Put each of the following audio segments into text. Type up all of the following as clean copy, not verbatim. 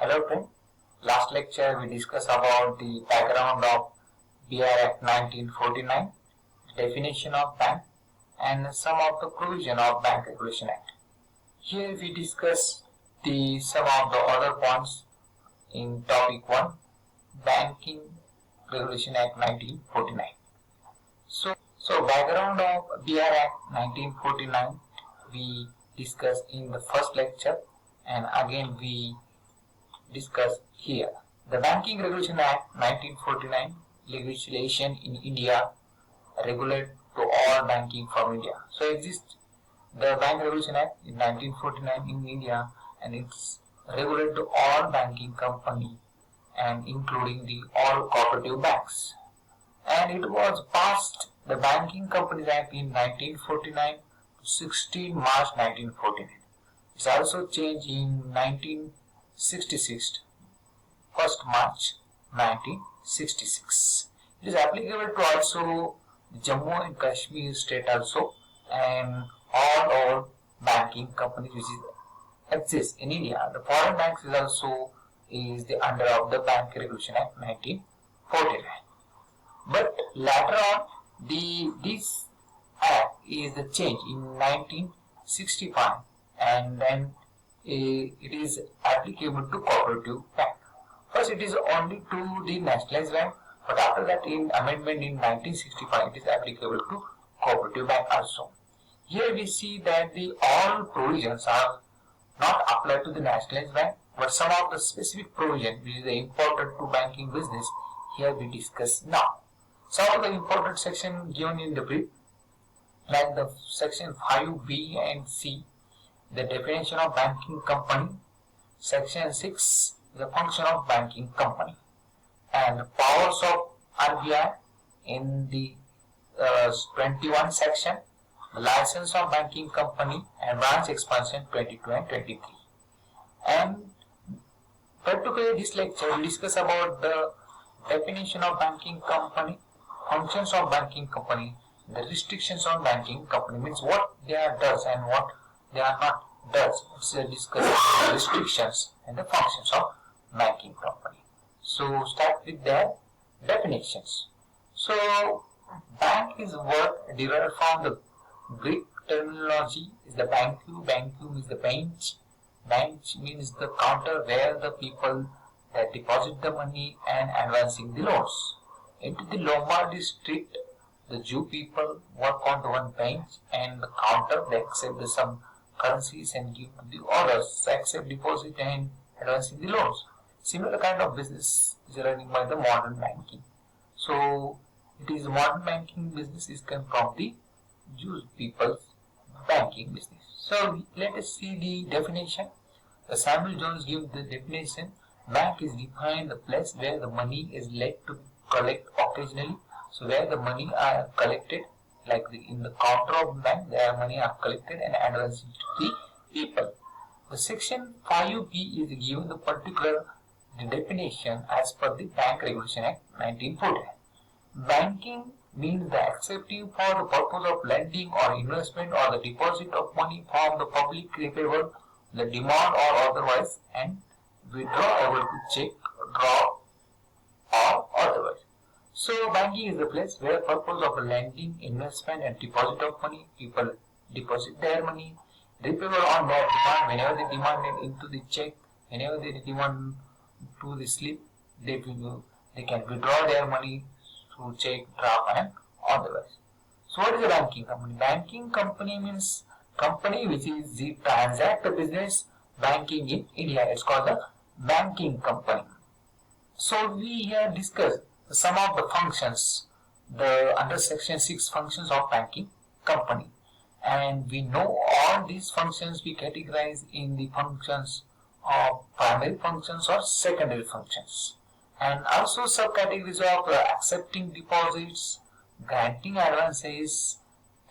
Hello friend, last lecture we discussed about the background of BR Act 1949, definition of bank and some of the provision of Bank Regulation Act. Here we discuss some of the other points in topic 1, Banking Regulation Act 1949. So background of BR Act 1949 we discussed in the first lecture and again we discuss here. The Banking Regulation Act 1949 legislation in India regulate to all banking from India. So exists the Bank Regulation Act in 1949 in India and it's regulate to all banking company and including the all cooperative banks. And it was passed the Banking Companies Act in 1949 to 16 March 1949. It's also changed in 1966, 1st March 1966. It is applicable to also Jammu and Kashmir state also and all our banking companies which exist in India. The foreign banks is also the under of the Bank Regulation Act 1949. But later on this act is the change in 1965 and then it is applicable to cooperative bank. First it is only to the nationalized bank, but after that in amendment in 1965 it is applicable to cooperative bank also. Here we see that the all provisions are not applied to the nationalized bank, but some of the specific provision which is important to banking business here we discuss now. Some of the important section given in the brief, like the section 5B and C, the definition of banking company, section 6, the function of banking company, and the powers of RBI in the 21 section, the license of banking company and branch expansion 22 and 23. And particularly this lecture we discuss about the definition of banking company, functions of banking company, the restrictions on banking company, means what they are does and what they are not does. It's a discussion of restrictions and the functions of banking company. So start with their definitions. So bank is word derived from the Greek terminology is the banku. Banku means the bench. Bench means the counter where the people that deposit the money and advancing the loans. Into the Lombardy street, the Jew people work on the one bench and the counter. They accept some currencies and give to the others, accept deposit and advancing the loans. Similar kind of business is running by the modern banking. So it is modern banking business is come from the Jewish people's banking business. So let us see the definition. Samuel Jones gives the definition. Bank is defined the place where the money is led to collect occasionally. So where the money are collected, like in the counter of bank, their money are collected and advanced to the people. The section 5B is given the particular definition as per the Bank Regulation Act 1949. Banking means the accepting for the purpose of lending or investment or the deposit of money from the public repayable, the demand or otherwise, and withdrawable to check, draw or otherwise. So banking is the place where purpose of lending, investment and deposit of money, people deposit their money, repayable on their demand, whenever they demand it into the check, whenever they demand to the slip, they can withdraw their money through check, draft and otherwise. So what is a banking company? Banking company means company which is the transact the business banking in India. It's called the banking company. So we here discuss some of the functions, the under section 6 functions of banking company, and we know all these functions we categorize in the functions of primary functions or secondary functions, and also subcategories of accepting deposits, granting advances,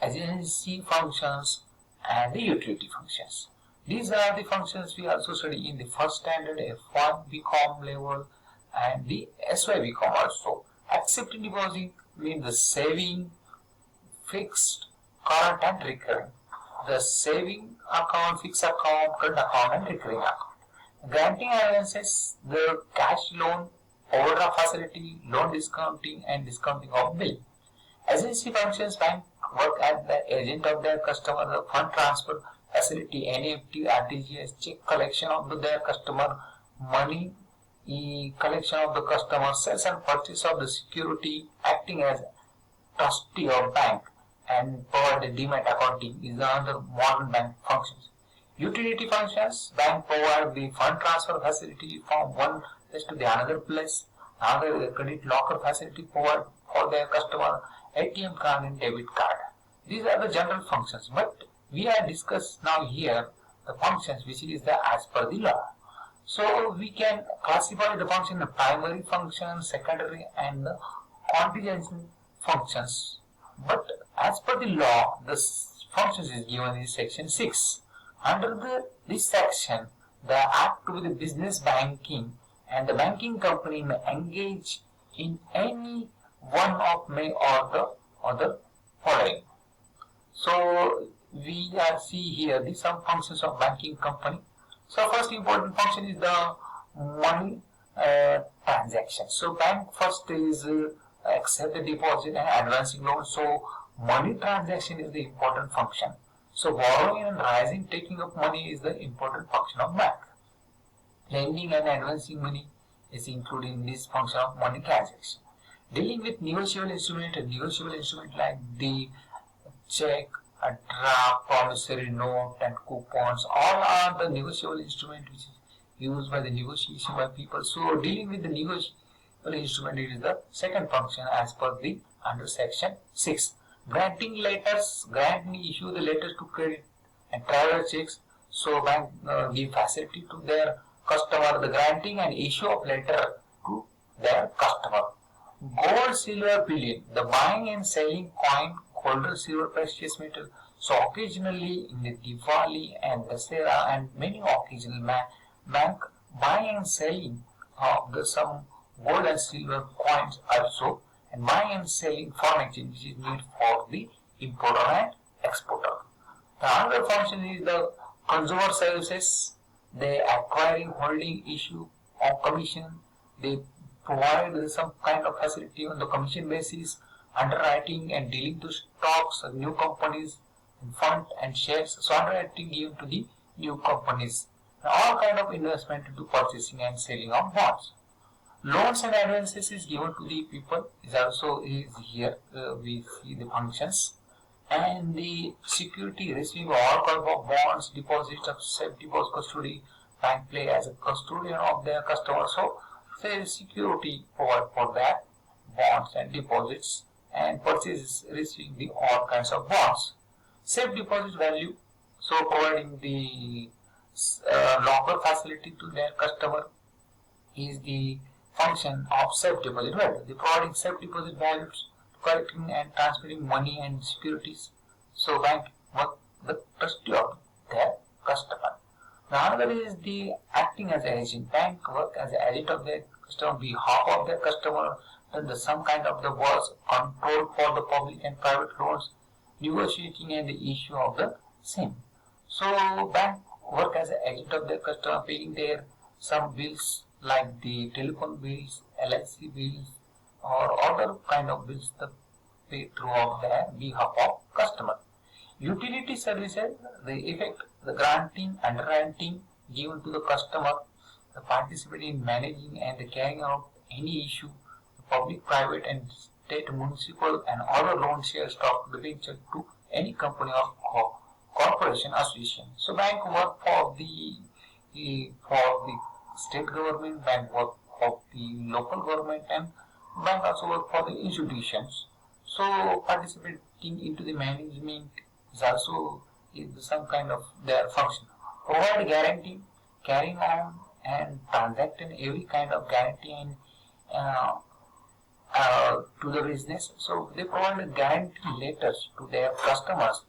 agency functions and the utility functions. These are the functions we also study in the first standard F1 BCom level and the SY BCom also. Accepting deposit means the saving, fixed, current and recurring. The saving account, fixed account, current account and recurring account. Granting advances, the cash loan, overdraft facility, loan discounting, and discounting of bill. Agency functions bank work as the agent of their customer, the fund transfer facility, NEFT, RTGS, check collection of their customer, money collection of the customer, sales and purchase of the security, acting as trustee of bank and provide a demat accounting is another modern bank functions. Utility functions, bank provide the fund transfer facility from one place to the another place, another credit locker facility provide for their customer, ATM card and debit card. These are the general functions, but we are discuss now here the functions which is the as per the law. So we can classify the function the primary function, secondary and the contingent functions. But as per the law, the functions is given in section 6. Under this section, the act to the business banking and the banking company may engage in any one of may or the other following. So we see here the some functions of banking company. So first important function is the money transaction. So bank first is accept the deposit and advancing loan. So money transaction is the important function. So borrowing and raising, taking of money is the important function of bank. Lending and advancing money is included in this function of money transaction. Dealing with negotiable instrument like the check, a draft, promissory note and coupons, all are the negotiable instrument which is used by the negotiation by people. So dealing with the negotiable instrument is the second function as per the under section 6. Granting letters, grant may issue the letters to credit and traveler checks. So bank give facility to their customer, the granting and issue of letter to their customer. Gold, silver, bullion, the buying and selling coin, gold, silver, precious metal. So occasionally in the Diwali and Dasera and many occasional bank buying and selling of the some gold and silver coins also, and buying and selling foreign exchange which is needed for the importer and exporter. The other function is the consumer services. They acquiring, holding, issue of commission. They provide some kind of facility on the commission basis, underwriting and dealing to stocks, new companies, fund and shares. So underwriting given to the new companies. And all kind of investment into purchasing and selling of bonds. Loans and advances is given to the people is also is here. We see the functions and the security receiving all kinds of bonds, deposits of safe deposit custody, bank play as a custodian of their customer. So say security provide for that bonds and deposits and purchases receiving the all kinds of bonds. Safe deposit value, so providing the locker facility to their customer is the function of safe deposit value. The providing safe deposit values, collecting and transferring money and securities. So bank work the trustee of their customer. Now another is the acting as an agent. Bank work as an agent of their customer on behalf of their customer. Then the some kind of the works control for the public and private loans, negotiating and the issue of the same. So bank work as an agent of their customer, paying their some bills like the telephone bills, LIC bills, or other kind of bills that pay throughout their behalf of customer. Utility services, the effect, the granting, underwriting given to the customer, the participating in managing and the carrying out any issue, the public, private and state, municipal and other loan share stock debenture to any company or corporation association. So bank work for the state government, bank work for the local government and bank also work for the institutions. So participating into the management is also some kind of their function. Provide guarantee, carrying on and transacting every kind of guarantee and to the business. So they provide guarantee letters to their customers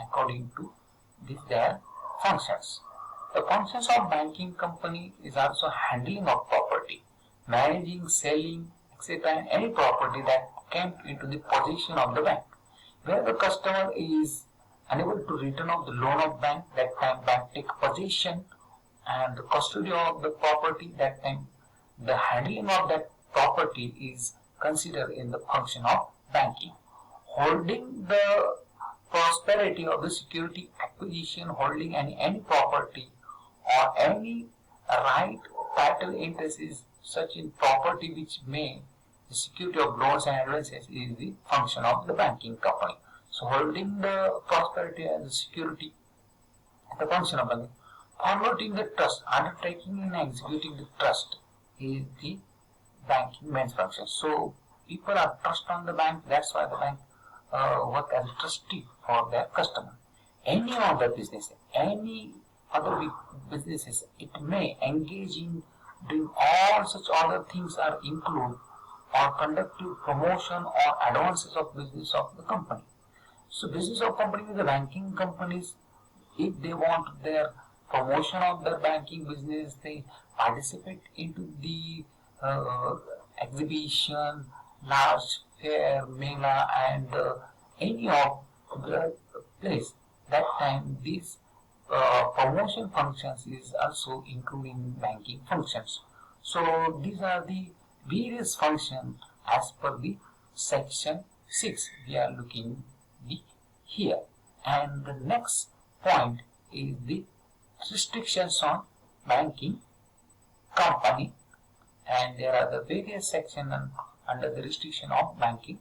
according to their functions. The functions of banking company is also handling of property, managing, selling, etc. and any property that came into the possession of the bank. Where the customer is unable to return off the loan of bank, that time bank take possession and the custody of the property. That time the handling of that property is considered in the function of banking. Holding the prosperity of the security acquisition, holding any property or any right title interest is such in property which may the security of loans and advances is the function of the banking company. So holding the prosperity and the security the function of banking. Converting the trust, undertaking and executing the trust is the banking main function. So people are trust on the bank. That's why the bank work as a trustee for their customer. Any other business, any other businesses, it may engage in doing all such other things are include or conductive promotion or advances of business of the company. So business of company with the banking companies, if they want their promotion of their banking business, they participate into the exhibition, large fair, mela, and any of the place. That time these promotion functions is also including banking functions. So these are the various functions as per the section 6 we are looking here. And the next point is the restrictions on banking company, and there are the various sections under the restriction of banking